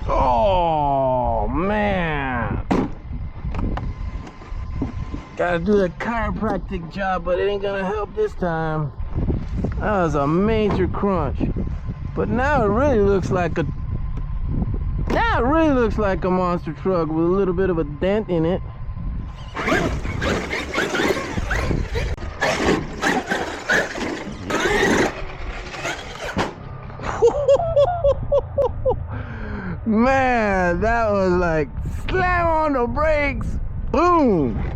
Oh, man. Gotta do the chiropractic job, but it ain't gonna help this time. That was a major crunch. But now it really looks like a monster truck with a little bit of a dent in it. Man, that was like slam on the brakes, boom.